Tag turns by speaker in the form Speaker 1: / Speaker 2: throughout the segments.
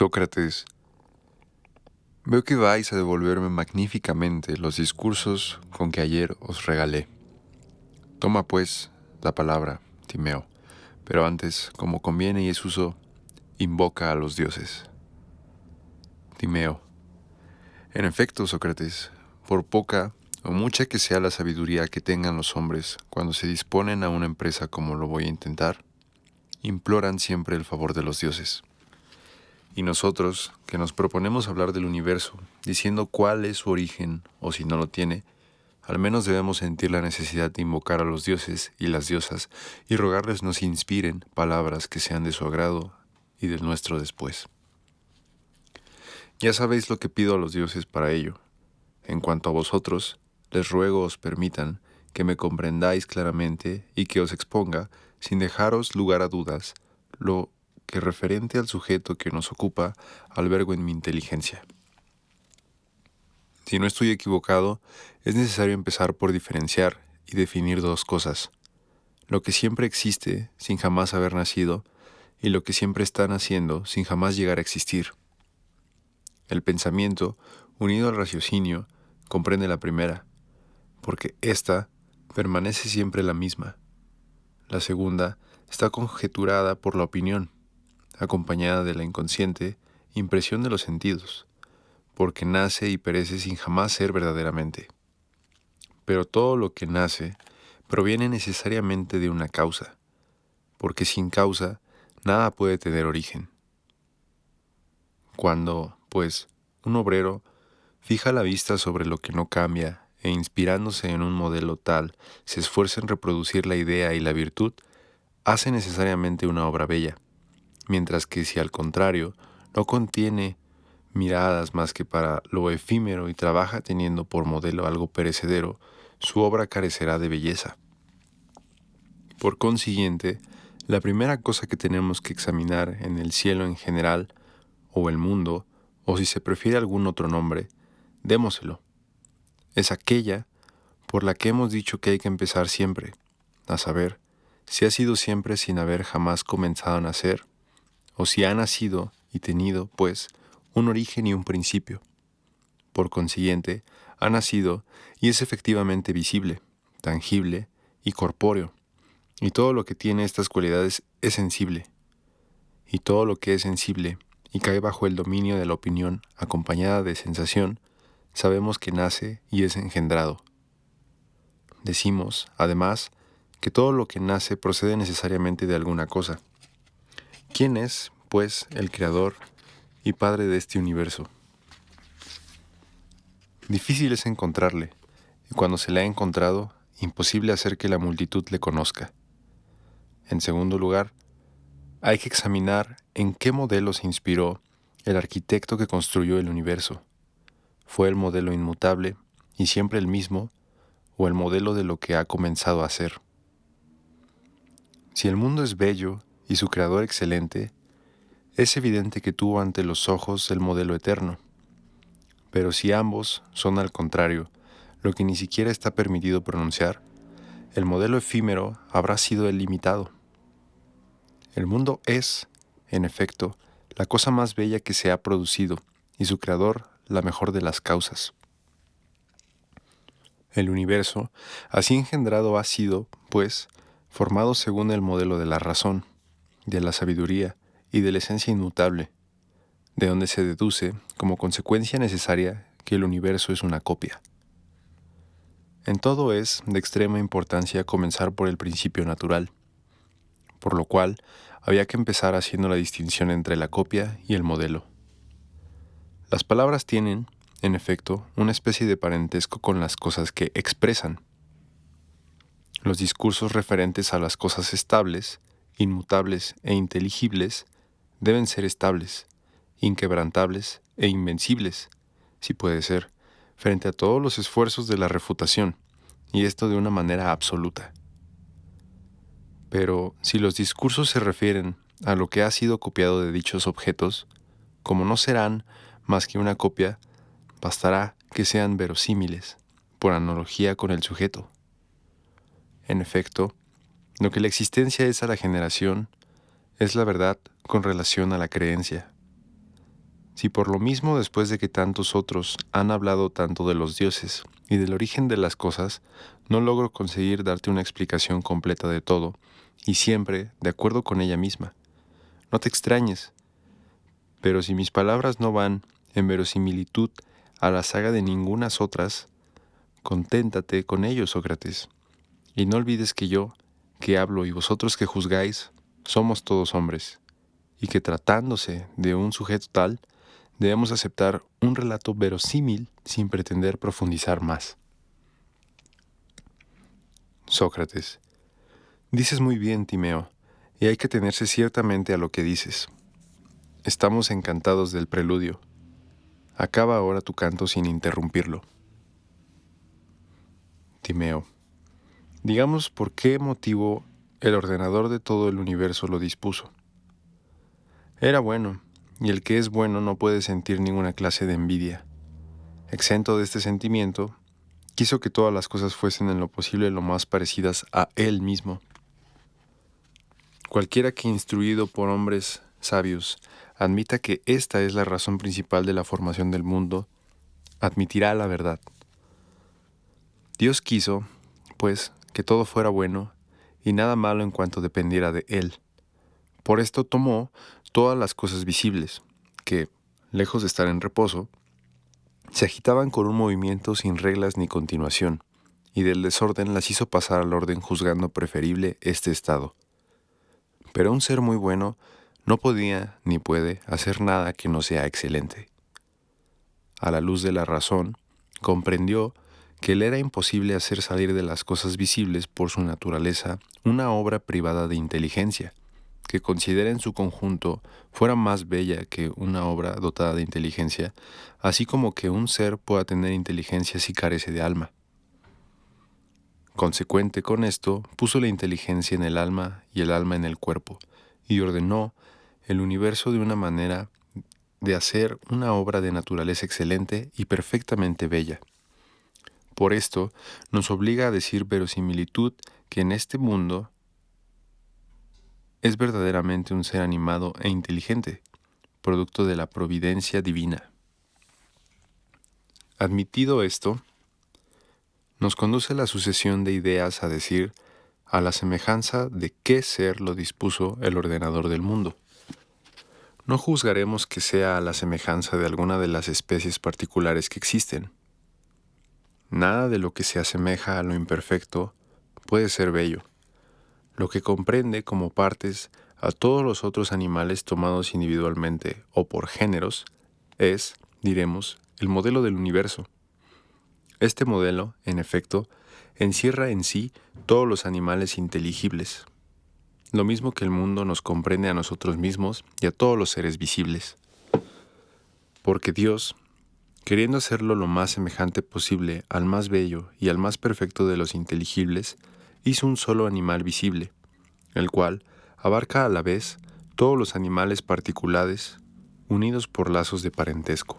Speaker 1: Sócrates, veo que vais a devolverme magníficamente los discursos con que ayer os regalé. Toma, pues, la palabra, Timeo, pero antes, como conviene y es uso, invoca a los dioses. Timeo, en efecto, Sócrates, por poca o mucha que sea la sabiduría que tengan los hombres cuando se disponen a una empresa como lo voy a intentar, imploran siempre el favor de los dioses. Y nosotros, que nos proponemos hablar del universo, diciendo cuál es su origen, o si no lo tiene, al menos debemos sentir la necesidad de invocar a los dioses y las diosas y rogarles nos inspiren palabras que sean de su agrado y del nuestro después. Ya sabéis lo que pido a los dioses para ello. En cuanto a vosotros, les ruego os permitan que me comprendáis claramente y que os exponga, sin dejaros lugar a dudas, lo que referente al sujeto que nos ocupa albergo en mi inteligencia. Si no estoy equivocado, es necesario empezar por diferenciar y definir dos cosas: lo que siempre existe sin jamás haber nacido y lo que siempre está naciendo sin jamás llegar a existir. El pensamiento, unido al raciocinio, comprende la primera, porque ésta permanece siempre la misma. La segunda está conjeturada por la opinión, acompañada de la inconsciente impresión de los sentidos, porque nace y perece sin jamás ser verdaderamente. Pero todo lo que nace proviene necesariamente de una causa, porque sin causa nada puede tener origen. Cuando, pues, un obrero fija la vista sobre lo que no cambia e inspirándose en un modelo tal se esfuerza en reproducir la idea y la virtud, hace necesariamente una obra bella, mientras que si al contrario no contiene miradas más que para lo efímero y trabaja teniendo por modelo algo perecedero, su obra carecerá de belleza. Por consiguiente, la primera cosa que tenemos que examinar en el cielo en general, o el mundo, o si se prefiere algún otro nombre, démoselo. Es aquella por la que hemos dicho que hay que empezar siempre, a saber, si ha sido siempre sin haber jamás comenzado a nacer, o si ha nacido y tenido, pues, un origen y un principio. Por consiguiente, ha nacido y es efectivamente visible, tangible y corpóreo, y todo lo que tiene estas cualidades es sensible, y todo lo que es sensible y cae bajo el dominio de la opinión acompañada de sensación, sabemos que nace y es engendrado. Decimos, además, que todo lo que nace procede necesariamente de alguna cosa. ¿Quién es, pues, el creador y padre de este universo? Difícil es encontrarle, y cuando se le ha encontrado, imposible hacer que la multitud le conozca. En segundo lugar, hay que examinar en qué modelo se inspiró el arquitecto que construyó el universo. ¿Fue el modelo inmutable y siempre el mismo, o el modelo de lo que ha comenzado a ser? Si el mundo es bello y su creador excelente, es evidente que tuvo ante los ojos el modelo eterno. Pero si ambos son al contrario, lo que ni siquiera está permitido pronunciar, el modelo efímero habrá sido el limitado. El mundo es, en efecto, la cosa más bella que se ha producido, y su creador la mejor de las causas. El universo, así engendrado, ha sido, pues, formado según el modelo de la razón, de la sabiduría y de la esencia inmutable, de donde se deduce, como consecuencia necesaria, que el universo es una copia. En todo es de extrema importancia comenzar por el principio natural, por lo cual había que empezar haciendo la distinción entre la copia y el modelo. Las palabras tienen, en efecto, una especie de parentesco con las cosas que expresan. Los discursos referentes a las cosas estables, inmutables e inteligibles deben ser estables, inquebrantables e invencibles, si puede ser, frente a todos los esfuerzos de la refutación, y esto de una manera absoluta. Pero si los discursos se refieren a lo que ha sido copiado de dichos objetos, como no serán más que una copia, bastará que sean verosímiles, por analogía con el sujeto. En efecto, lo que la existencia es a la generación, es la verdad con relación a la creencia. Si por lo mismo después de que tantos otros han hablado tanto de los dioses y del origen de las cosas, no logro conseguir darte una explicación completa de todo, y siempre de acuerdo con ella misma. No te extrañes, pero si mis palabras no van en verosimilitud a la saga de ningunas otras, conténtate con ello, Sócrates, y no olvides que yo, que hablo y vosotros que juzgáis, somos todos hombres, y que tratándose de un sujeto tal, debemos aceptar un relato verosímil sin pretender profundizar más. Sócrates: dices muy bien, Timeo, y hay que tenerse ciertamente a lo que dices. Estamos encantados del preludio. Acaba ahora tu canto sin interrumpirlo. Timeo: digamos por qué motivo el ordenador de todo el universo lo dispuso. Era bueno, y el que es bueno no puede sentir ninguna clase de envidia. Exento de este sentimiento, quiso que todas las cosas fuesen en lo posible lo más parecidas a él mismo. Cualquiera que instruido por hombres sabios admita que esta es la razón principal de la formación del mundo, admitirá la verdad. Dios quiso, pues, que todo fuera bueno y nada malo en cuanto dependiera de él. Por esto tomó todas las cosas visibles, que, lejos de estar en reposo, se agitaban con un movimiento sin reglas ni continuación, y del desorden las hizo pasar al orden juzgando preferible este estado. Pero un ser muy bueno no podía ni puede hacer nada que no sea excelente. A la luz de la razón, comprendió que le era imposible hacer salir de las cosas visibles por su naturaleza una obra privada de inteligencia, que considera en su conjunto fuera más bella que una obra dotada de inteligencia, así como que un ser pueda tener inteligencia si carece de alma. Consecuente con esto, puso la inteligencia en el alma y el alma en el cuerpo, y ordenó el universo de una manera de hacer una obra de naturaleza excelente y perfectamente bella. Por esto, nos obliga a decir verosimilitud que en este mundo es verdaderamente un ser animado e inteligente, producto de la providencia divina. Admitido esto, nos conduce la sucesión de ideas a decir a la semejanza de qué ser lo dispuso el ordenador del mundo. No juzgaremos que sea a la semejanza de alguna de las especies particulares que existen. Nada de lo que se asemeja a lo imperfecto puede ser bello. Lo que comprende como partes a todos los otros animales tomados individualmente o por géneros es, diremos, el modelo del universo. Este modelo, en efecto, encierra en sí todos los animales inteligibles, lo mismo que el mundo nos comprende a nosotros mismos y a todos los seres visibles. Porque Dios, queriendo hacerlo lo más semejante posible al más bello y al más perfecto de los inteligibles, hizo un solo animal visible, el cual abarca a la vez todos los animales particulares unidos por lazos de parentesco.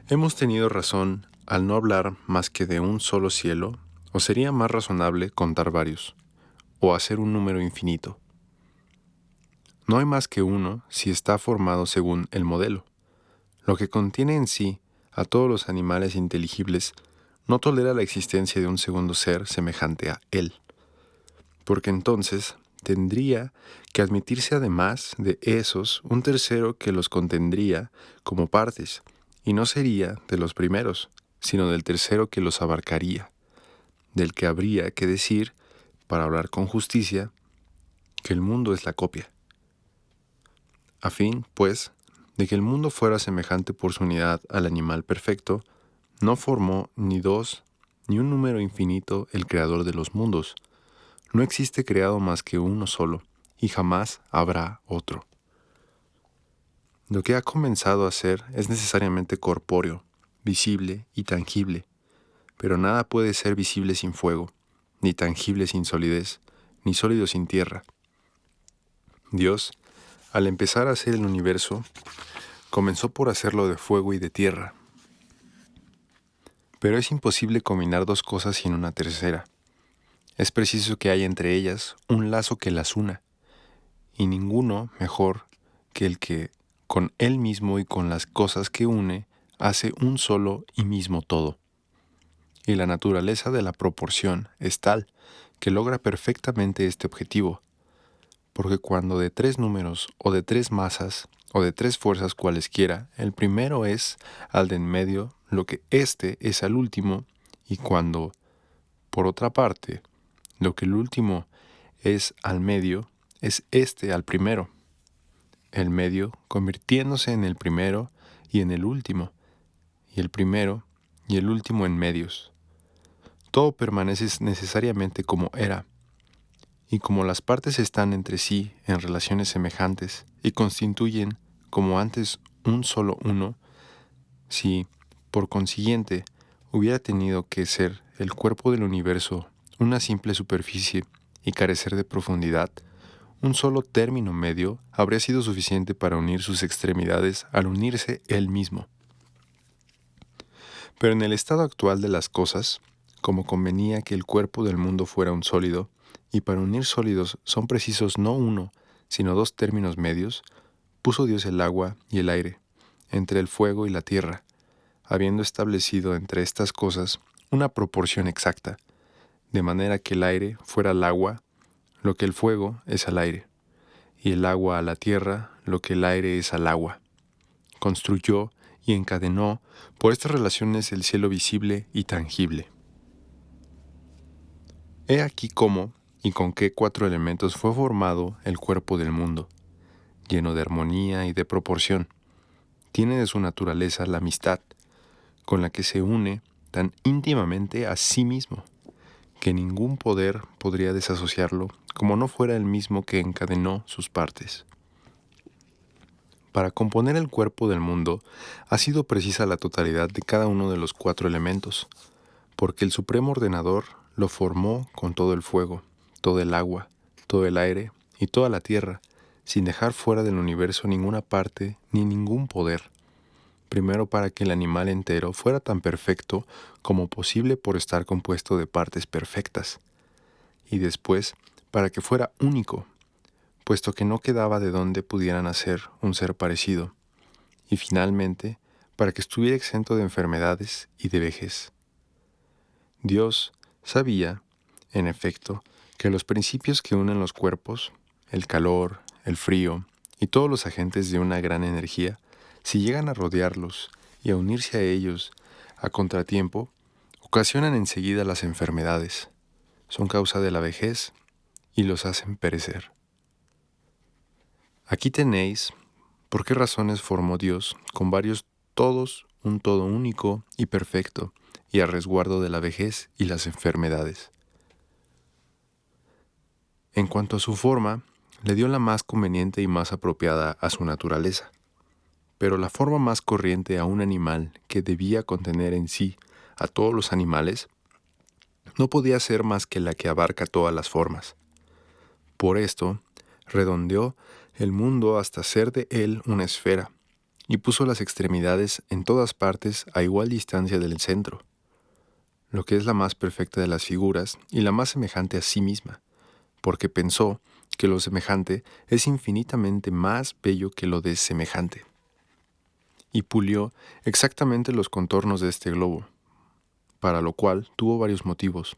Speaker 1: Hemos tenido razón al no hablar más que de un solo cielo, o sería más razonable contar varios, o hacer un número infinito. No hay más que uno si está formado según el modelo. Lo que contiene en sí a todos los animales inteligibles no tolera la existencia de un segundo ser semejante a él, porque entonces tendría que admitirse además de esos un tercero que los contendría como partes, y no sería de los primeros, sino del tercero que los abarcaría, del que habría que decir, para hablar con justicia, que el mundo es la copia. A fin, pues, de que el mundo fuera semejante por su unidad al animal perfecto, no formó ni dos ni un número infinito el creador de los mundos. No existe creado más que uno solo, y jamás habrá otro. Lo que ha comenzado a ser es necesariamente corpóreo, visible y tangible, pero nada puede ser visible sin fuego, ni tangible sin solidez, ni sólido sin tierra. Dios, al empezar a hacer el universo, comenzó por hacerlo de fuego y de tierra. Pero es imposible combinar dos cosas sin una tercera. Es preciso que haya entre ellas un lazo que las una, y ninguno mejor que el que con Él mismo y con las cosas que une, hace un solo y mismo todo. Y la naturaleza de la proporción es tal que logra perfectamente este objetivo, porque cuando de tres números o de tres masas o de tres fuerzas cualesquiera, el primero es al de en medio lo que éste es al último, y cuando, por otra parte, lo que el último es al medio, es éste al primero, el medio convirtiéndose en el primero y en el último, y el primero y el último en medios. Todo permanece necesariamente como era, y como las partes están entre sí en relaciones semejantes y constituyen como antes un solo uno, si, por consiguiente, hubiera tenido que ser el cuerpo del universo una simple superficie y carecer de profundidad, un solo término medio habría sido suficiente para unir sus extremidades al unirse él mismo. Pero en el estado actual de las cosas, como convenía que el cuerpo del mundo fuera un sólido, y para unir sólidos son precisos no uno, sino dos términos medios, puso Dios el agua y el aire, entre el fuego y la tierra, habiendo establecido entre estas cosas una proporción exacta, de manera que el aire fuera al agua, lo que el fuego es al aire, y el agua a la tierra, lo que el aire es al agua. Construyó y encadenó por estas relaciones el cielo visible y tangible. He aquí cómo y con qué cuatro elementos fue formado el cuerpo del mundo, lleno de armonía y de proporción. Tiene de su naturaleza la amistad, con la que se une tan íntimamente a sí mismo, que ningún poder podría desasociarlo, como no fuera el mismo que encadenó sus partes. Para componer el cuerpo del mundo ha sido precisa la totalidad de cada uno de los cuatro elementos, porque el Supremo Ordenador lo formó con todo el fuego, todo el agua, todo el aire y toda la tierra, sin dejar fuera del universo ninguna parte ni ningún poder. Primero para que el animal entero fuera tan perfecto como posible por estar compuesto de partes perfectas, y después para que fuera único, puesto que no quedaba de donde pudiera nacer un ser parecido, y finalmente para que estuviera exento de enfermedades y de vejez. Dios sabía, en efecto, que los principios que unen los cuerpos, el calor, el frío y todos los agentes de una gran energía, si llegan a rodearlos y a unirse a ellos a contratiempo, ocasionan enseguida las enfermedades, son causa de la vejez y los hacen perecer. Aquí tenéis por qué razones formó Dios con varios todos un todo único y perfecto, y a resguardo de la vejez y las enfermedades. En cuanto a su forma, le dio la más conveniente y más apropiada a su naturaleza, pero la forma más corriente a un animal que debía contener en sí a todos los animales, no podía ser más que la que abarca todas las formas. Por esto, redondeó el mundo hasta ser de él una esfera, y puso las extremidades en todas partes a igual distancia del centro, lo que es la más perfecta de las figuras y la más semejante a sí misma, porque pensó que lo semejante es infinitamente más bello que lo desemejante. Y pulió exactamente los contornos de este globo, para lo cual tuvo varios motivos.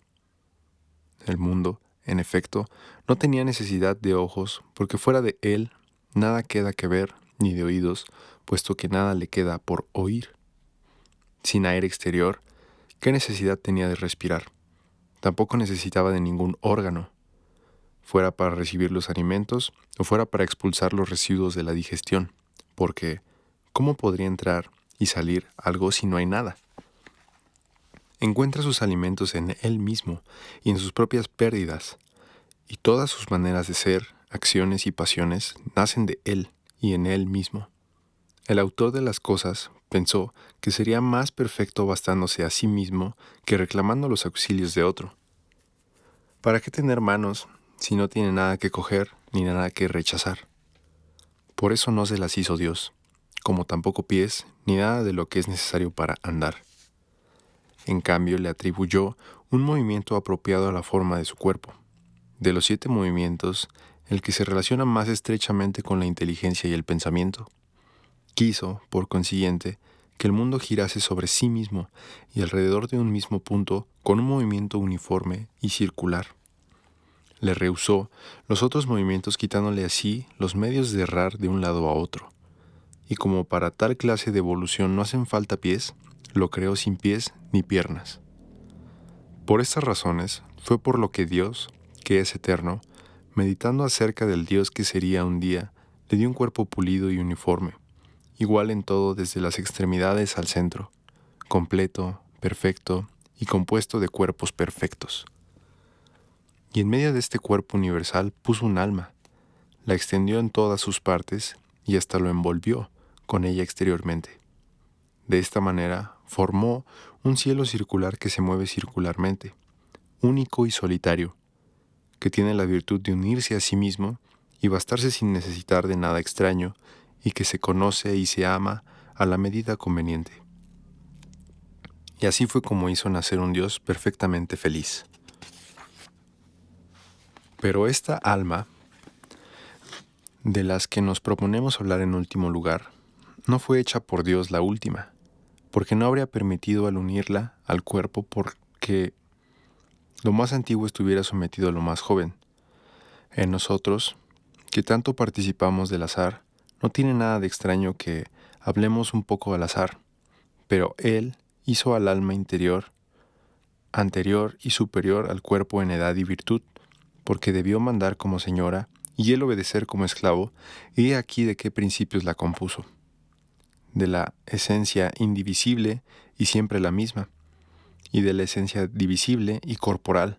Speaker 1: El mundo, en efecto, no tenía necesidad de ojos, porque fuera de él nada queda que ver, ni de oídos, puesto que nada le queda por oír. Sin aire exterior, ¿qué necesidad tenía de respirar? Tampoco necesitaba de ningún órgano, fuera para recibir los alimentos o fuera para expulsar los residuos de la digestión, porque ¿cómo podría entrar y salir algo si no hay nada? Encuentra sus alimentos en él mismo y en sus propias pérdidas, y todas sus maneras de ser, acciones y pasiones nacen de él y en él mismo. El autor de las cosas pensó que sería más perfecto bastándose a sí mismo que reclamando los auxilios de otro. ¿Para qué tener manos si no tiene nada que coger ni nada que rechazar? Por eso no se las hizo Dios, como tampoco pies ni nada de lo que es necesario para andar. En cambio, le atribuyó un movimiento apropiado a la forma de su cuerpo. De los 7 movimientos, el que se relaciona más estrechamente con la inteligencia y el pensamiento. Quiso, por consiguiente, que el mundo girase sobre sí mismo y alrededor de un mismo punto con un movimiento uniforme y circular. Le rehusó los otros movimientos quitándole así los medios de errar de un lado a otro. Y como para tal clase de evolución no hacen falta pies, lo creó sin pies ni piernas. Por estas razones fue por lo que Dios, que es eterno, meditando acerca del Dios que sería un día, le dio un cuerpo pulido y uniforme, igual en todo desde las extremidades al centro, completo, perfecto y compuesto de cuerpos perfectos. Y en medio de este cuerpo universal puso un alma, la extendió en todas sus partes y hasta lo envolvió con ella exteriormente. De esta manera formó un cielo circular que se mueve circularmente, único y solitario, que tiene la virtud de unirse a sí mismo y bastarse sin necesitar de nada extraño, y que se conoce y se ama a la medida conveniente. Y así fue como hizo nacer un Dios perfectamente feliz. Pero esta alma, de las que nos proponemos hablar en último lugar, no fue hecha por Dios la última, porque no habría permitido al unirla al cuerpo porque lo más antiguo estuviera sometido a lo más joven. En nosotros, que tanto participamos del azar, no tiene nada de extraño que hablemos un poco al azar, pero Él hizo al alma interior, anterior y superior al cuerpo en edad y virtud, porque debió mandar como señora y Él obedecer como esclavo, y he aquí de qué principios la compuso. De la esencia indivisible y siempre la misma, y de la esencia divisible y corporal,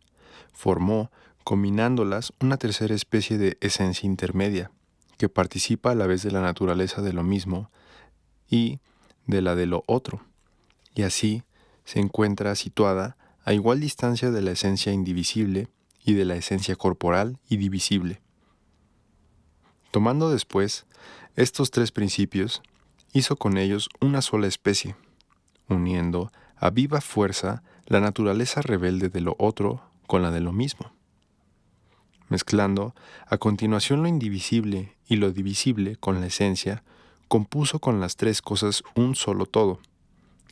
Speaker 1: formó, combinándolas, una tercera especie de esencia intermedia, que participa a la vez de la naturaleza de lo mismo y de la de lo otro, y así se encuentra situada a igual distancia de la esencia indivisible y de la esencia corporal y divisible. Tomando después estos tres principios, hizo con ellos una sola especie, uniendo a viva fuerza la naturaleza rebelde de lo otro con la de lo mismo, mezclando a continuación lo indivisible y lo divisible con la esencia, compuso con las tres cosas un solo todo,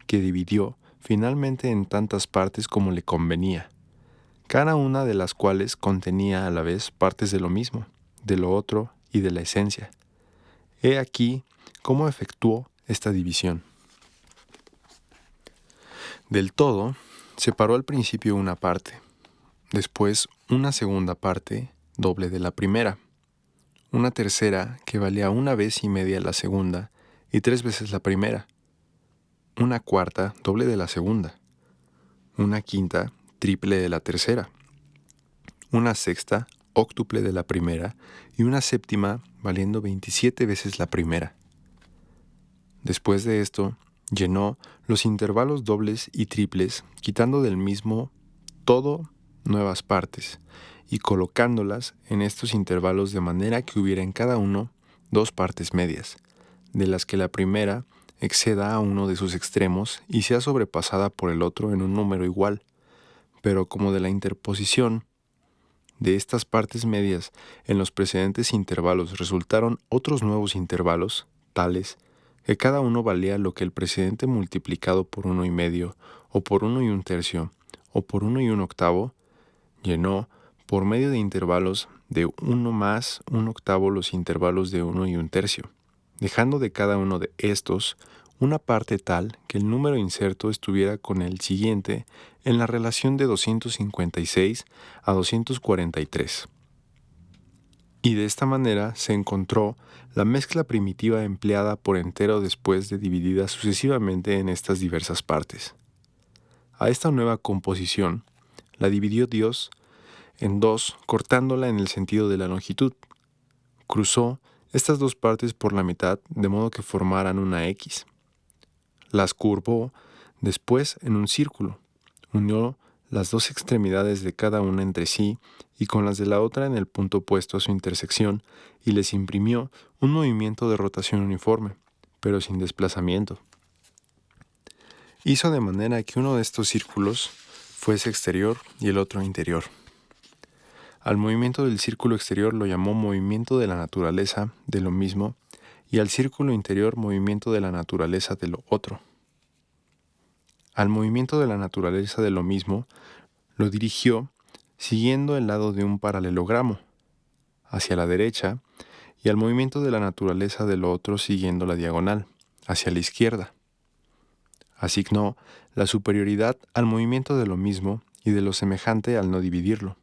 Speaker 1: que dividió finalmente en tantas partes como le convenía, cada una de las cuales contenía a la vez partes de lo mismo, de lo otro y de la esencia. He aquí cómo efectuó esta división. Del todo, separó al principio una parte, después una segunda parte, doble de la primera, una tercera que valía una vez y media la segunda y 3 veces la primera, una cuarta, doble de la segunda, una quinta, triple de la tercera, una sexta, óctuple de la primera y una séptima valiendo 27 veces la primera. Después de esto, llenó los intervalos dobles y triples, quitando del mismo todo nuevas partes y colocándolas en estos intervalos de manera que hubiera en cada uno 2 partes medias, de las que la primera exceda a uno de sus extremos y sea sobrepasada por el otro en un número igual, pero como de la interposición de estas partes medias en los precedentes intervalos resultaron otros nuevos intervalos, tales que cada uno valía lo que el precedente multiplicado por 1,5, o por 1,1, o por 1,1, llenó, por medio de intervalos de 1 más 1/8 los intervalos de 1,1, dejando de cada uno de estos una parte tal que el número inserto estuviera con el siguiente en la relación de 256 a 243. Y de esta manera se encontró la mezcla primitiva empleada por entero después de dividida sucesivamente en estas diversas partes. A esta nueva composición la dividió Dios en dos, cortándola en el sentido de la longitud. Cruzó estas dos partes por la mitad de modo que formaran una X. Las curvó después en un círculo, unió las dos extremidades de cada una entre sí y con las de la otra en el punto opuesto a su intersección, y les imprimió un movimiento de rotación uniforme, pero sin desplazamiento. Hizo de manera que uno de estos círculos fuese exterior y el otro interior. Al movimiento del círculo exterior lo llamó movimiento de la naturaleza de lo mismo, y al círculo interior movimiento de la naturaleza de lo otro. Al movimiento de la naturaleza de lo mismo lo dirigió siguiendo el lado de un paralelogramo, hacia la derecha, y al movimiento de la naturaleza de lo otro siguiendo la diagonal, hacia la izquierda. Asignó la superioridad al movimiento de lo mismo y de lo semejante al no dividirlo.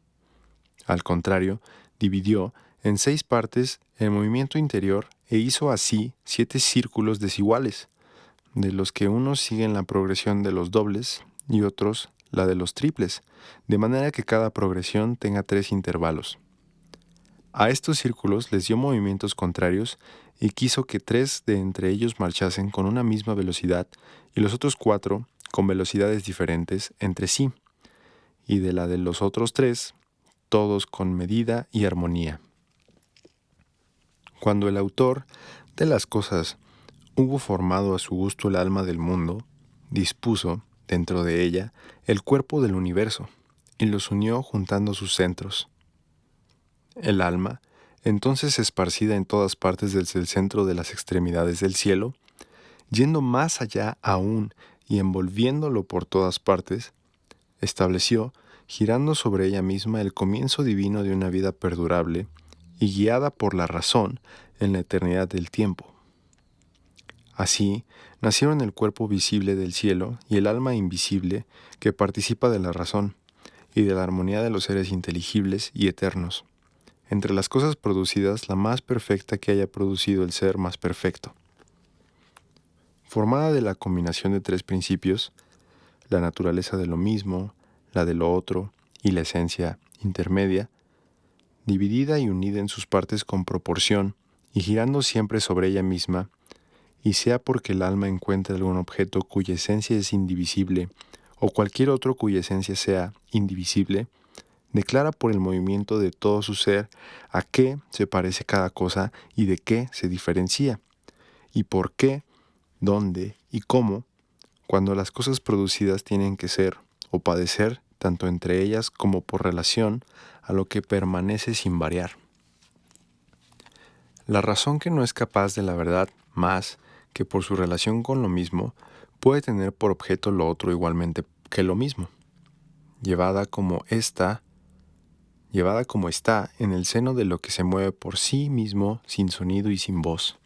Speaker 1: Al contrario, dividió en 6 partes el movimiento interior e hizo así 7 círculos desiguales, de los que unos siguen la progresión de los dobles y otros la de los triples, de manera que cada progresión tenga 3 intervalos. A estos círculos les dio movimientos contrarios y quiso que 3 de entre ellos marchasen con una misma velocidad y los otros 4 con velocidades diferentes entre sí, y de la de los otros 3, todos con medida y armonía. Cuando el autor de las cosas hubo formado a su gusto el alma del mundo, dispuso, dentro de ella, el cuerpo del universo, y los unió juntando sus centros. El alma, entonces esparcida en todas partes desde el centro de las extremidades del cielo, yendo más allá aún y envolviéndolo por todas partes, estableció, girando sobre ella misma, el comienzo divino de una vida perdurable y guiada por la razón en la eternidad del tiempo. Así, nacieron el cuerpo visible del cielo y el alma invisible que participa de la razón y de la armonía de los seres inteligibles y eternos. Entre las cosas producidas, la más perfecta que haya producido el ser más perfecto. Formada de la combinación de 3 principios, la naturaleza de lo mismo, la de lo otro y la esencia intermedia, dividida y unida en sus partes con proporción y girando siempre sobre ella misma, y sea porque el alma encuentre algún objeto cuya esencia es indivisible o cualquier otro cuya esencia sea indivisible, declara por el movimiento de todo su ser a qué se parece cada cosa y de qué se diferencia, y por qué, dónde y cómo, cuando las cosas producidas tienen que ser o padecer tanto entre ellas como por relación a lo que permanece sin variar. La razón que no es capaz de la verdad más que por su relación con lo mismo puede tener por objeto lo otro igualmente que lo mismo, llevada como está en el seno de lo que se mueve por sí mismo sin sonido y sin voz.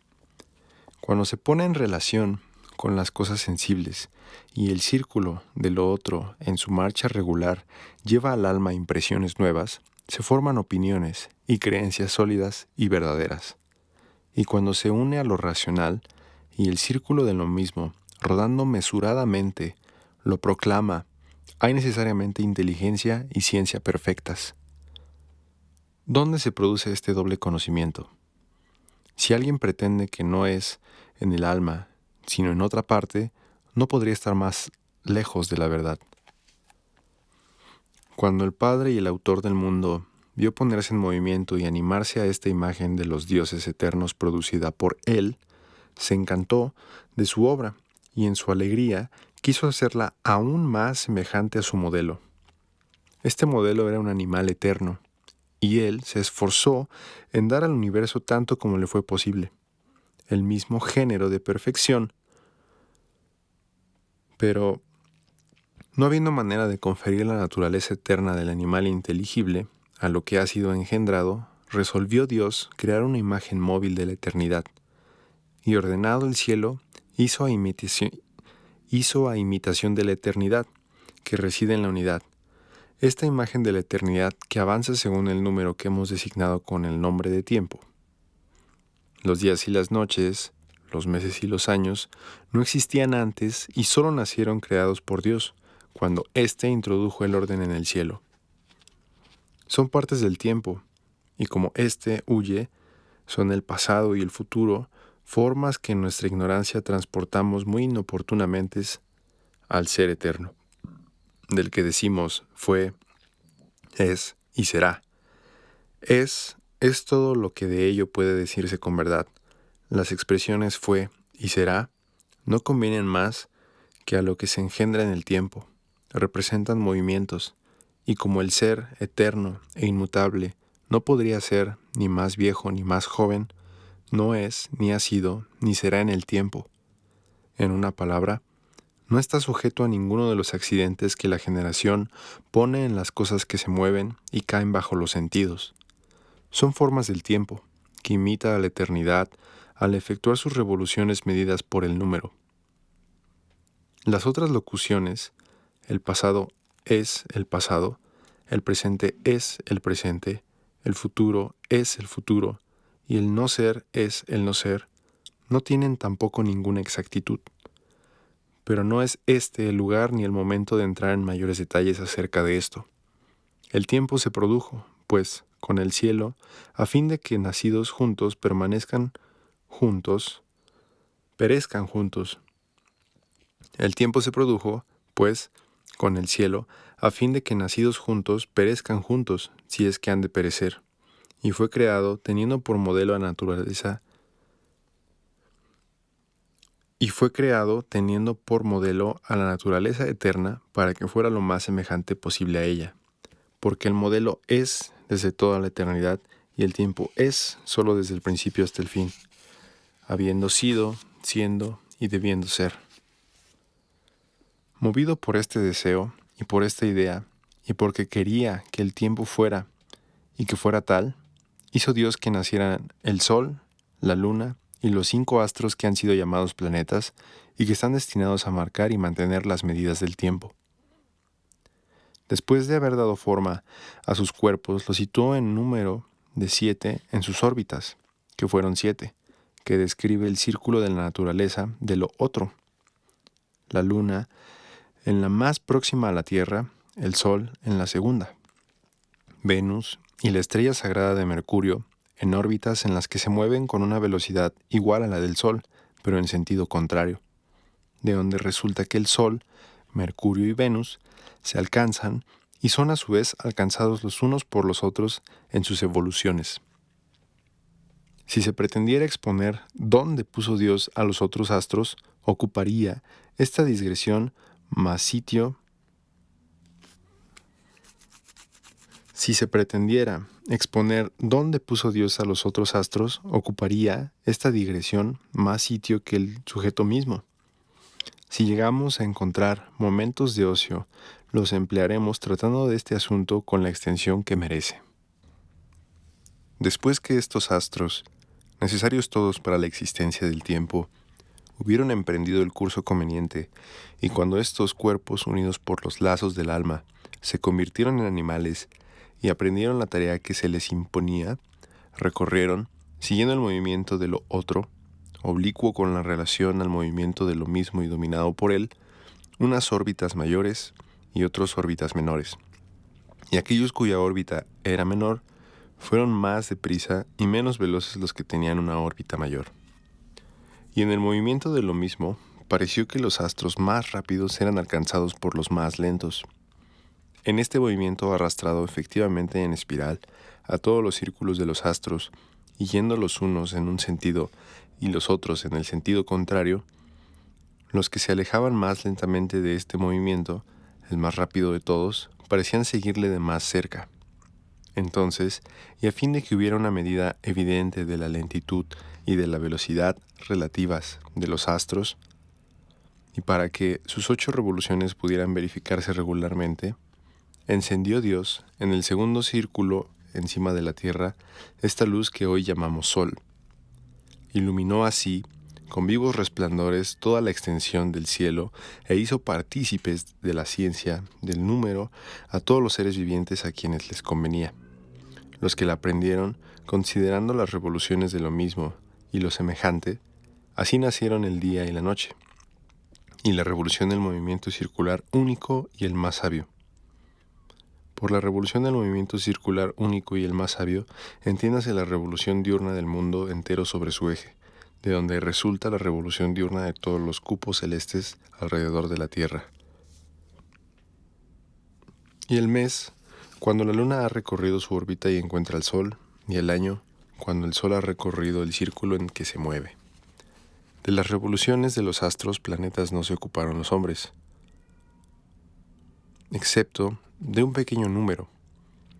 Speaker 1: Cuando se pone en relación con las cosas sensibles y el círculo de lo otro en su marcha regular lleva al alma impresiones nuevas, se forman opiniones y creencias sólidas y verdaderas. Y cuando se une a lo racional y el círculo de lo mismo, rodando mesuradamente, lo proclama, hay necesariamente inteligencia y ciencia perfectas. ¿Dónde se produce este doble conocimiento? Si alguien pretende que no es en el alma, sino en otra parte, no podría estar más lejos de la verdad. Cuando el Padre y el Autor del mundo vio ponerse en movimiento y animarse a esta imagen de los dioses eternos producida por Él, se encantó de su obra y en su alegría quiso hacerla aún más semejante a su modelo. Este modelo era un animal eterno, y Él se esforzó en dar al universo tanto como le fue posible, el mismo género de perfección, pero no habiendo manera de conferir la naturaleza eterna del animal inteligible a lo que ha sido engendrado, resolvió Dios crear una imagen móvil de la eternidad, y ordenado el cielo, hizo a imitación de la eternidad, que reside en la unidad. Esta imagen de la eternidad que avanza según el número que hemos designado con el nombre de tiempo. Los días y las noches, los meses y los años, no existían antes y solo nacieron creados por Dios, cuando éste introdujo el orden en el cielo. Son partes del tiempo, y como éste huye, son el pasado y el futuro, formas que en nuestra ignorancia transportamos muy inoportunamente al ser eterno, del que decimos fue, es y será. Es todo lo que de ello puede decirse con verdad. Las expresiones fue y será no convienen más que a lo que se engendra en el tiempo. Representan movimientos, y como el ser eterno e inmutable no podría ser ni más viejo ni más joven, no es, ni ha sido, ni será en el tiempo. En una palabra, no está sujeto a ninguno de los accidentes que la generación pone en las cosas que se mueven y caen bajo los sentidos. Son formas del tiempo, que imita a la eternidad al efectuar sus revoluciones medidas por el número. Las otras locuciones, el pasado es el pasado, el presente es el presente, el futuro es el futuro, y el no ser es el no ser, no tienen tampoco ninguna exactitud. Pero no es este el lugar ni el momento de entrar en mayores detalles acerca de esto. El tiempo se produjo, pues, con el cielo, a fin de que nacidos juntos perezcan juntos. El tiempo se produjo, pues, con el cielo, a fin de que nacidos juntos perezcan juntos, si es que han de perecer. Y fue creado teniendo por modelo a la naturaleza eterna para que fuera lo más semejante posible a ella. Porque el modelo es desde toda la eternidad y el tiempo es solo desde el principio hasta el fin, habiendo sido, siendo y debiendo ser. Movido por este deseo y por esta idea, y porque quería que el tiempo fuera y que fuera tal, hizo Dios que nacieran el Sol, la Luna y los 5 astros que han sido llamados planetas y que están destinados a marcar y mantener las medidas del tiempo. Después de haber dado forma a sus cuerpos, los situó en número de 7 en sus órbitas, que fueron 7, que describe el círculo de la naturaleza de lo otro. La Luna en la más próxima a la Tierra, el Sol en la segunda. Venus y la estrella sagrada de Mercurio en órbitas en las que se mueven con una velocidad igual a la del Sol, pero en sentido contrario, de donde resulta que el Sol, Mercurio y Venus se alcanzan y son a su vez alcanzados los unos por los otros en sus evoluciones. Si se pretendiera exponer dónde puso Dios a los otros astros, ocuparía esta digresión más sitio. Si se pretendiera exponer dónde puso Dios a los otros astros, ocuparía esta digresión más sitio que el sujeto mismo. Si llegamos a encontrar momentos de ocio, los emplearemos tratando de este asunto con la extensión que merece. Después que estos astros, necesarios todos para la existencia del tiempo, hubieron emprendido el curso conveniente, y cuando estos cuerpos unidos por los lazos del alma se convirtieron en animales y aprendieron la tarea que se les imponía, recorrieron, siguiendo el movimiento de lo otro, oblicuo con la relación al movimiento de lo mismo y dominado por él, unas órbitas mayores y otras órbitas menores. Y aquellos cuya órbita era menor fueron más deprisa y menos veloces los que tenían una órbita mayor. Y en el movimiento de lo mismo, pareció que los astros más rápidos eran alcanzados por los más lentos. En este movimiento arrastrado efectivamente en espiral a todos los círculos de los astros, y yendo los unos en un sentido y los otros en el sentido contrario, los que se alejaban más lentamente de este movimiento, el más rápido de todos, parecían seguirle de más cerca. Entonces, y a fin de que hubiera una medida evidente de la lentitud y de la velocidad relativas de los astros, y para que sus 8 revoluciones pudieran verificarse regularmente, encendió Dios en el segundo círculo encima de la Tierra esta luz que hoy llamamos Sol. Iluminó así con vivos resplandores toda la extensión del cielo e hizo partícipes de la ciencia del número a todos los seres vivientes a quienes les convenía. Los que la aprendieron, considerando las revoluciones de lo mismo y lo semejante, así nacieron el día y la noche, y la revolución del movimiento circular único y el más sabio. Por la revolución del movimiento circular único y el más sabio, entiéndase la revolución diurna del mundo entero sobre su eje, de donde resulta la revolución diurna de todos los cupos celestes alrededor de la Tierra. Y el mes, cuando la luna ha recorrido su órbita y encuentra el sol, y el año, cuando el sol ha recorrido el círculo en que se mueve. De las revoluciones de los astros planetas no se ocuparon los hombres, excepto de un pequeño número.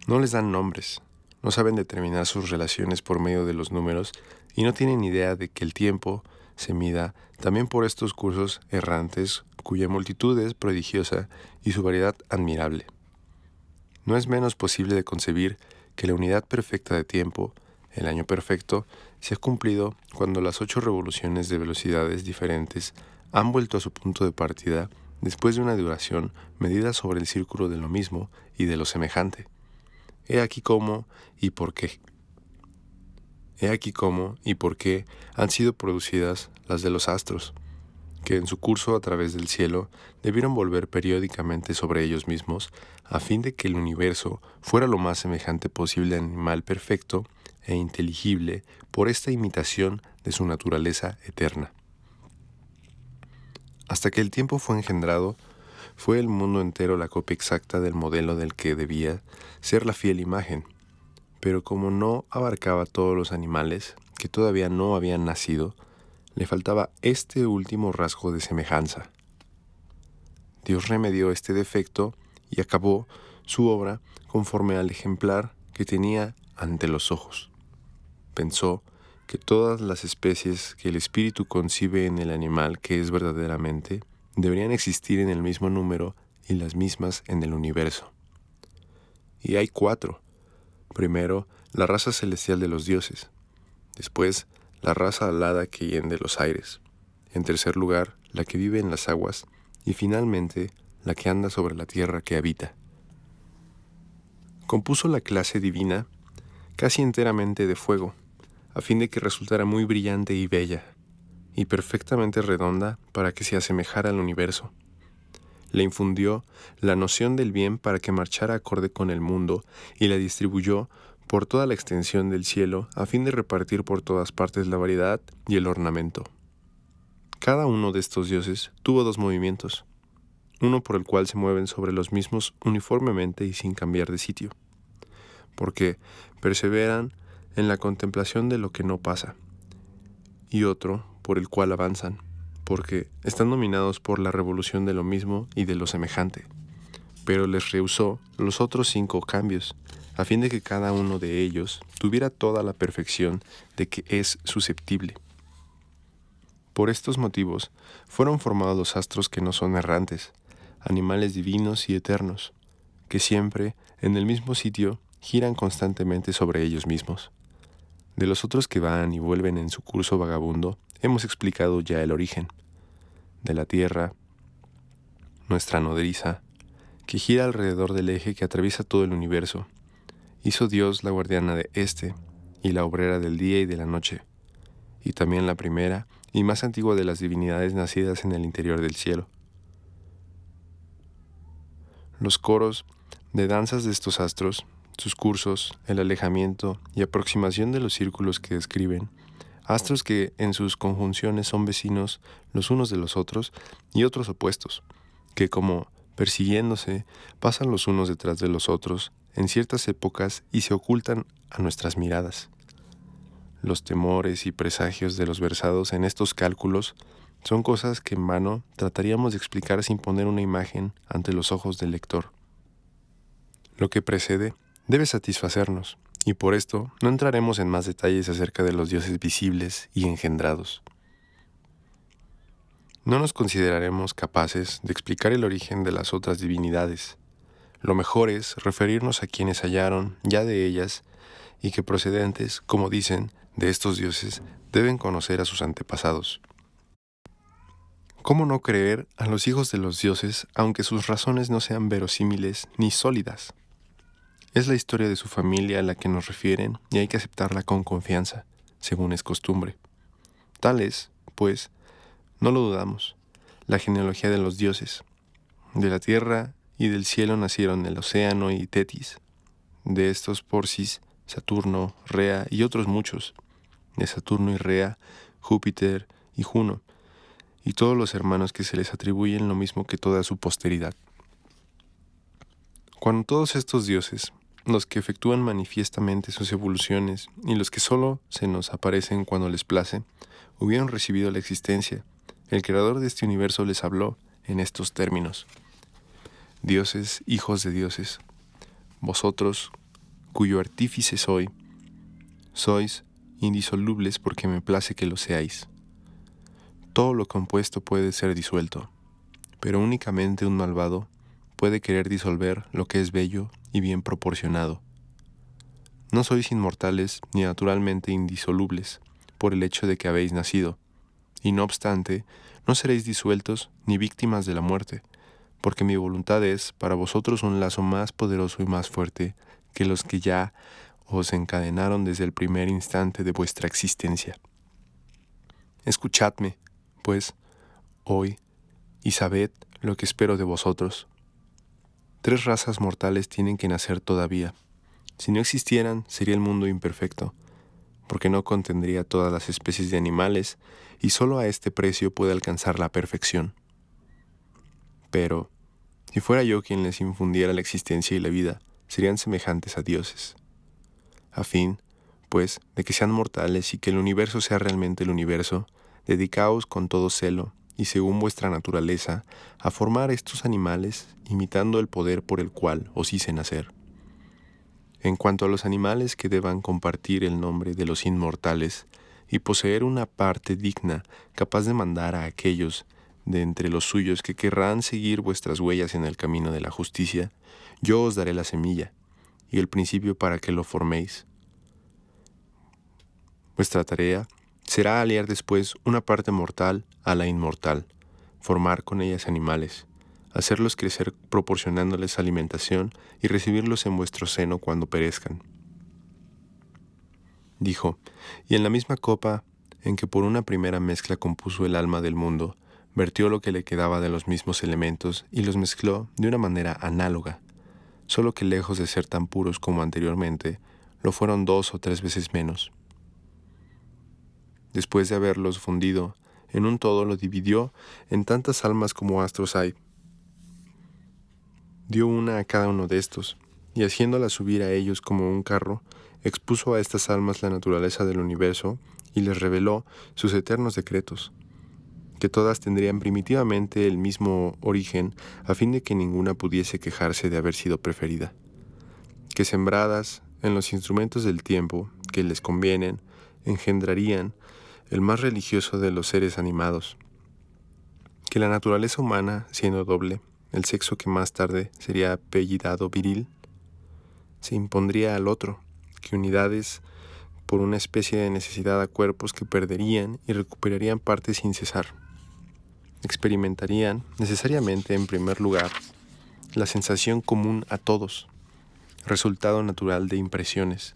Speaker 1: No les dan nombres, no saben determinar sus relaciones por medio de los números y no tienen idea de que el tiempo se mida también por estos cursos errantes cuya multitud es prodigiosa y su variedad admirable. No es menos posible de concebir que la unidad perfecta de tiempo, el año perfecto, se ha cumplido cuando las 8 revoluciones de velocidades diferentes han vuelto a su punto de partida después de una duración medida sobre el círculo de lo mismo y de lo semejante. He aquí cómo y por qué. He aquí cómo y por qué han sido producidas las de los astros, que en su curso a través del cielo debieron volver periódicamente sobre ellos mismos, a fin de que el universo fuera lo más semejante posible al animal perfecto e inteligible por esta imitación de su naturaleza eterna. Hasta que el tiempo fue engendrado, fue el mundo entero la copia exacta del modelo del que debía ser la fiel imagen, pero como no abarcaba todos los animales que todavía no habían nacido, le faltaba este último rasgo de semejanza. Dios remedió este defecto y acabó su obra conforme al ejemplar que tenía ante los ojos. Pensó que todas las especies que el espíritu concibe en el animal que es verdaderamente deberían existir en el mismo número y las mismas en el universo. Y hay 4. Primero, la raza celestial de los dioses. Después, la raza alada que hiende los aires. En tercer lugar, la que vive en las aguas. Y finalmente, la que anda sobre la tierra que habita. Compuso la clase divina casi enteramente de fuego, a fin de que resultara muy brillante y bella, y perfectamente redonda para que se asemejara al universo. Le infundió la noción del bien para que marchara acorde con el mundo y la distribuyó por toda la extensión del cielo a fin de repartir por todas partes la variedad y el ornamento. Cada uno de estos dioses tuvo 2 movimientos, uno por el cual se mueven sobre los mismos uniformemente y sin cambiar de sitio, porque perseveran en la contemplación de lo que no pasa, y otro por el cual avanzan, porque están dominados por la revolución de lo mismo y de lo semejante. Pero les rehusó los otros 5 cambios, a fin de que cada uno de ellos tuviera toda la perfección de que es susceptible. Por estos motivos fueron formados los astros que no son errantes, animales divinos y eternos, que siempre, en el mismo sitio, giran constantemente sobre ellos mismos. De los otros que van y vuelven en su curso vagabundo, hemos explicado ya el origen. De la Tierra, nuestra nodriza, que gira alrededor del eje que atraviesa todo el universo, hizo Dios la guardiana de éste y la obrera del día y de la noche, y también la primera y más antigua de las divinidades nacidas en el interior del cielo. Los coros de danzas de estos astros, sus cursos, el alejamiento y aproximación de los círculos que describen, astros que en sus conjunciones son vecinos los unos de los otros y otros opuestos, que como persiguiéndose pasan los unos detrás de los otros en ciertas épocas y se ocultan a nuestras miradas. Los temores y presagios de los versados en estos cálculos son cosas que en vano trataríamos de explicar sin poner una imagen ante los ojos del lector. Lo que precede debe satisfacernos, y por esto no entraremos en más detalles acerca de los dioses visibles y engendrados. No nos consideraremos capaces de explicar el origen de las otras divinidades. Lo mejor es referirnos a quienes hallaron ya de ellas y que procedentes, como dicen, de estos dioses deben conocer a sus antepasados. ¿Cómo no creer a los hijos de los dioses aunque sus razones no sean verosímiles ni sólidas? Es la historia de su familia a la que nos refieren y hay que aceptarla con confianza, según es costumbre. Tal es, pues, no lo dudamos, la genealogía de los dioses. De la tierra y del cielo nacieron el océano y Tetis. De estos Porcis, Saturno, Rea y otros muchos. De Saturno y Rea, Júpiter y Juno, y todos los hermanos que se les atribuyen lo mismo que toda su posteridad. Cuando todos estos dioses, los que efectúan manifiestamente sus evoluciones y los que solo se nos aparecen cuando les place, hubieron recibido la existencia, el creador de este universo les habló en estos términos: dioses, hijos de dioses, vosotros, cuyo artífice soy, sois indisolubles porque me place que lo seáis. Todo lo compuesto puede ser disuelto, pero únicamente un malvado puede querer disolver lo que es bello y bien proporcionado. No sois inmortales ni naturalmente indisolubles por el hecho de que habéis nacido, y no obstante, no seréis disueltos ni víctimas de la muerte, porque mi voluntad es para vosotros un lazo más poderoso y más fuerte que los que ya os encadenaron desde el primer instante de vuestra existencia. Escuchadme, pues, hoy, y sabed lo que espero de vosotros. 3 razas mortales tienen que nacer todavía. Si no existieran, sería el mundo imperfecto, porque no contendría todas las especies de animales, y solo a este precio puede alcanzar la perfección. Pero, si fuera yo quien les infundiera la existencia y la vida, serían semejantes a dioses. A fin, pues, de que sean mortales y que el universo sea realmente el universo, dedicaos con todo celo, y según vuestra naturaleza, a formar estos animales, imitando el poder por el cual os hice nacer. En cuanto a los animales que deban compartir el nombre de los inmortales, y poseer una parte digna, capaz de mandar a aquellos de entre los suyos que querrán seguir vuestras huellas en el camino de la justicia, yo os daré la semilla y el principio para que lo forméis. Vuestra tarea será aliar después una parte mortal a la inmortal, formar con ellas animales, hacerlos crecer proporcionándoles alimentación y recibirlos en vuestro seno cuando perezcan. Dijo, y en la misma copa en que por una primera mezcla compuso el alma del mundo, vertió lo que le quedaba de los mismos elementos y los mezcló de una manera análoga, solo que lejos de ser tan puros como anteriormente, lo fueron 2 o 3 veces menos. Después de haberlos fundido en un todo, lo dividió en tantas almas como astros hay. Dio una a cada uno de estos, y haciéndolas subir a ellos como un carro, expuso a estas almas la naturaleza del universo y les reveló sus eternos decretos, que todas tendrían primitivamente el mismo origen a fin de que ninguna pudiese quejarse de haber sido preferida, que sembradas en los instrumentos del tiempo que les convienen, engendrarían el más religioso de los seres animados, que la naturaleza humana, siendo doble, el sexo que más tarde sería apellidado viril, se impondría al otro, que unidades por una especie de necesidad a cuerpos que perderían y recuperarían partes sin cesar. Experimentarían necesariamente, en primer lugar, la sensación común a todos, resultado natural de impresiones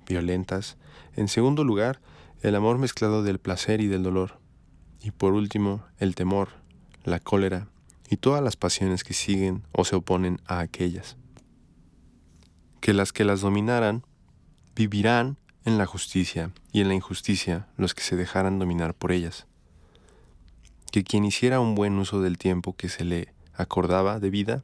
Speaker 1: violentas. En segundo lugar, el amor mezclado del placer y del dolor. Y por último, el temor, la cólera y todas las pasiones que siguen o se oponen a aquellas. Que las dominaran vivirán en la justicia y en la injusticia los que se dejaran dominar por ellas. Que quien hiciera un buen uso del tiempo que se le acordaba de vida,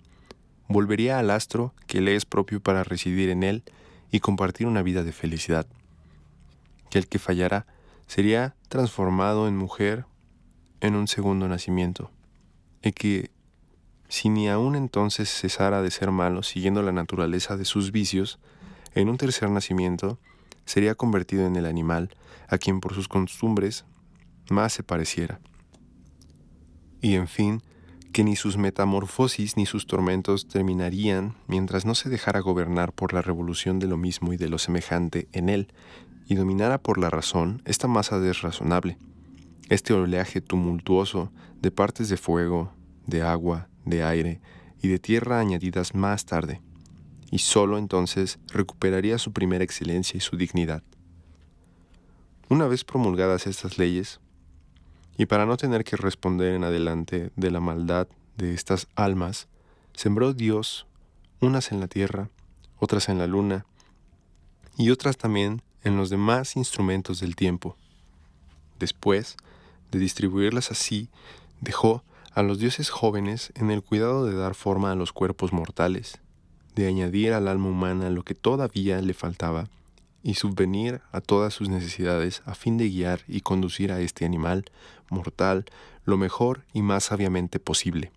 Speaker 1: volvería al astro que le es propio para residir en él y compartir una vida de felicidad. Que el que fallara sería transformado en mujer en un segundo nacimiento, y que si ni aún entonces cesara de ser malo siguiendo la naturaleza de sus vicios, en un tercer nacimiento sería convertido en el animal a quien por sus costumbres más se pareciera. Y en fin, que ni sus metamorfosis ni sus tormentos terminarían mientras no se dejara gobernar por la revolución de lo mismo y de lo semejante en él, y dominara por la razón esta masa desrazonable, este oleaje tumultuoso de partes de fuego, de agua, de aire y de tierra añadidas más tarde, y sólo entonces recuperaría su primera excelencia y su dignidad. Una vez promulgadas estas leyes, y para no tener que responder en adelante de la maldad de estas almas, sembró Dios unas en la tierra, otras en la luna, y otras también en los demás instrumentos del tiempo. Después de distribuirlas así, dejó a los dioses jóvenes en el cuidado de dar forma a los cuerpos mortales, de añadir al alma humana lo que todavía le faltaba y subvenir a todas sus necesidades a fin de guiar y conducir a este animal mortal lo mejor y más sabiamente posible,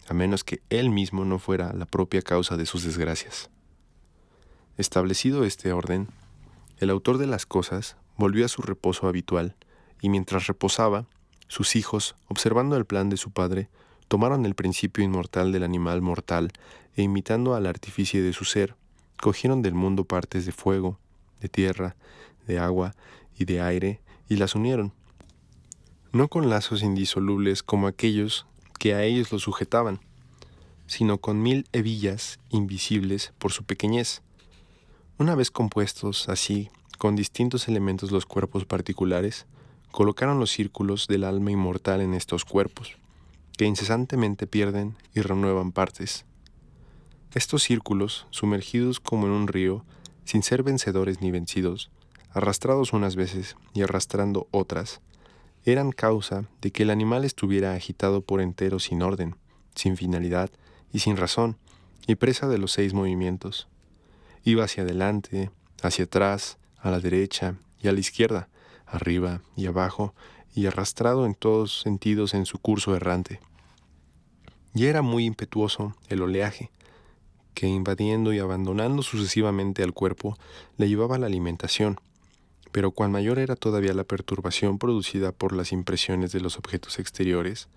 Speaker 1: a menos que él mismo no fuera la propia causa de sus desgracias. Establecido este orden, el autor de las cosas volvió a su reposo habitual, y mientras reposaba, sus hijos, observando el plan de su padre, tomaron el principio inmortal del animal mortal e imitando al artífice de su ser, cogieron del mundo partes de fuego, de tierra, de agua y de aire, y las unieron, no con lazos indisolubles como aquellos que a ellos los sujetaban, sino con 1000 hebillas invisibles por su pequeñez. Una vez compuestos así, con distintos elementos los cuerpos particulares, colocaron los círculos del alma inmortal en estos cuerpos, que incesantemente pierden y renuevan partes. Estos círculos, sumergidos como en un río, sin ser vencedores ni vencidos, arrastrados unas veces y arrastrando otras, eran causa de que el animal estuviera agitado por entero sin orden, sin finalidad y sin razón, y presa de los 6 movimientos. Iba hacia adelante, hacia atrás, a la derecha y a la izquierda, arriba y abajo, y arrastrado en todos sentidos en su curso errante. Y era muy impetuoso el oleaje, que invadiendo y abandonando sucesivamente al cuerpo, le llevaba la alimentación, pero cuán mayor era todavía la perturbación producida por las impresiones de los objetos exteriores,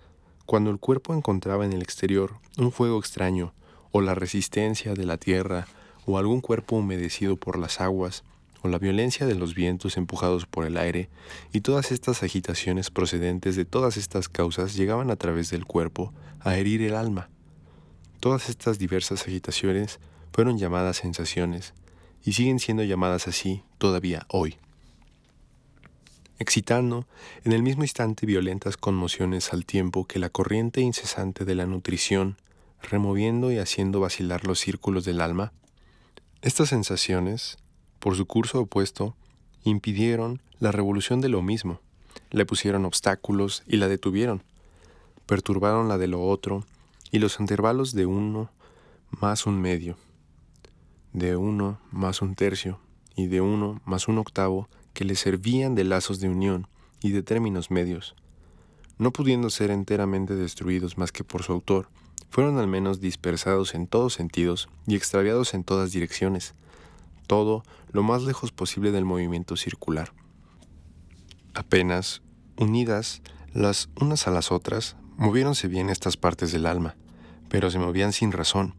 Speaker 1: cuando el cuerpo encontraba en el exterior un fuego extraño, o la resistencia de la tierra, o algún cuerpo humedecido por las aguas, o la violencia de los vientos empujados por el aire, y todas estas agitaciones procedentes de todas estas causas llegaban a través del cuerpo a herir el alma. Todas estas diversas agitaciones fueron llamadas sensaciones, y siguen siendo llamadas así todavía hoy, excitando en el mismo instante violentas conmociones al tiempo que la corriente incesante de la nutrición, removiendo y haciendo vacilar los círculos del alma. Estas sensaciones, por su curso opuesto, impidieron la revolución de lo mismo, le pusieron obstáculos y la detuvieron, perturbaron la de lo otro y los intervalos de 1 más 1/2, de 1 más 1/3 y de 1 más 1/8 que le servían de lazos de unión y de términos medios, no pudiendo ser enteramente destruidos más que por su autor, fueron al menos dispersados en todos sentidos y extraviados en todas direcciones, todo lo más lejos posible del movimiento circular. Apenas, unidas las unas a las otras, moviéronse bien estas partes del alma, pero se movían sin razón,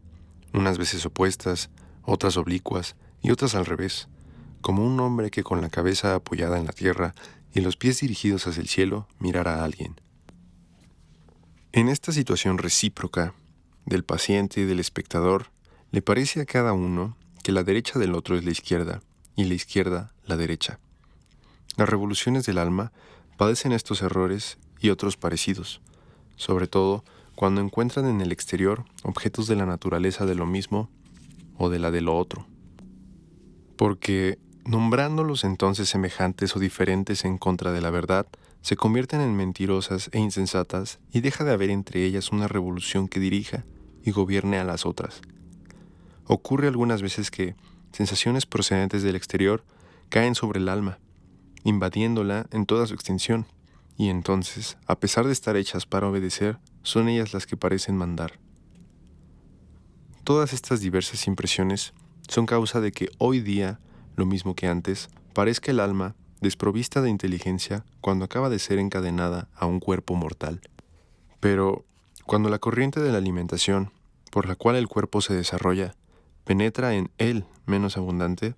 Speaker 1: unas veces opuestas, otras oblicuas y otras al revés, como un hombre que con la cabeza apoyada en la tierra y los pies dirigidos hacia el cielo mirara a alguien. En esta situación recíproca del paciente y del espectador, le parece a cada uno que la derecha del otro es la izquierda y la izquierda la derecha. Las revoluciones del alma padecen estos errores y otros parecidos, sobre todo cuando encuentran en el exterior objetos de la naturaleza de lo mismo o de la de lo otro. Porque, nombrándolos entonces semejantes o diferentes en contra de la verdad, se convierten en mentirosas e insensatas y deja de haber entre ellas una revolución que dirija y gobierne a las otras. Ocurre algunas veces que sensaciones procedentes del exterior caen sobre el alma, invadiéndola en toda su extensión, y entonces, a pesar de estar hechas para obedecer, son ellas las que parecen mandar. Todas estas diversas impresiones son causa de que hoy día, lo mismo que antes, parezca el alma desprovista de inteligencia cuando acaba de ser encadenada a un cuerpo mortal. Pero, cuando la corriente de la alimentación, por la cual el cuerpo se desarrolla, penetra en él menos abundante,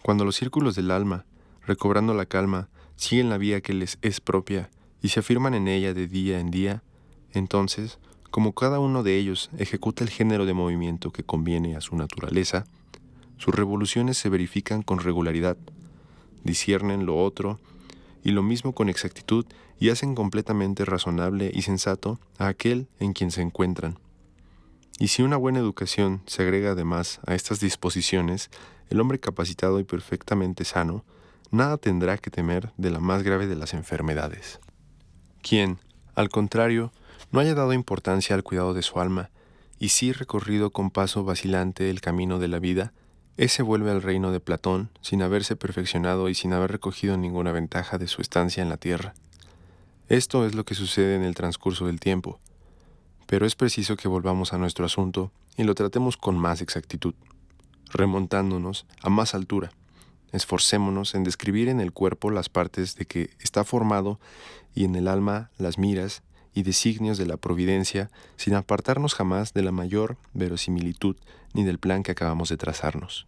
Speaker 1: cuando los círculos del alma, recobrando la calma, siguen la vía que les es propia y se afirman en ella de día en día, entonces, como cada uno de ellos ejecuta el género de movimiento que conviene a su naturaleza, sus revoluciones se verifican con regularidad, disciernen lo otro y lo mismo con exactitud y hacen completamente razonable y sensato a aquel en quien se encuentran. Y si una buena educación se agrega además a estas disposiciones, el hombre capacitado y perfectamente sano, nada tendrá que temer de la más grave de las enfermedades. Quien, al contrario, no haya dado importancia al cuidado de su alma, y sí recorrido con paso vacilante el camino de la vida, ese vuelve al reino de Platón sin haberse perfeccionado y sin haber recogido ninguna ventaja de su estancia en la tierra. Esto es lo que sucede en el transcurso del tiempo, pero es preciso que volvamos a nuestro asunto y lo tratemos con más exactitud. remontándonos a más altura. Esforcémonos en describir en el cuerpo las partes de que está formado y en el alma las miras y designios de la providencia, sin apartarnos jamás de la mayor verosimilitud ni del plan que acabamos de trazarnos.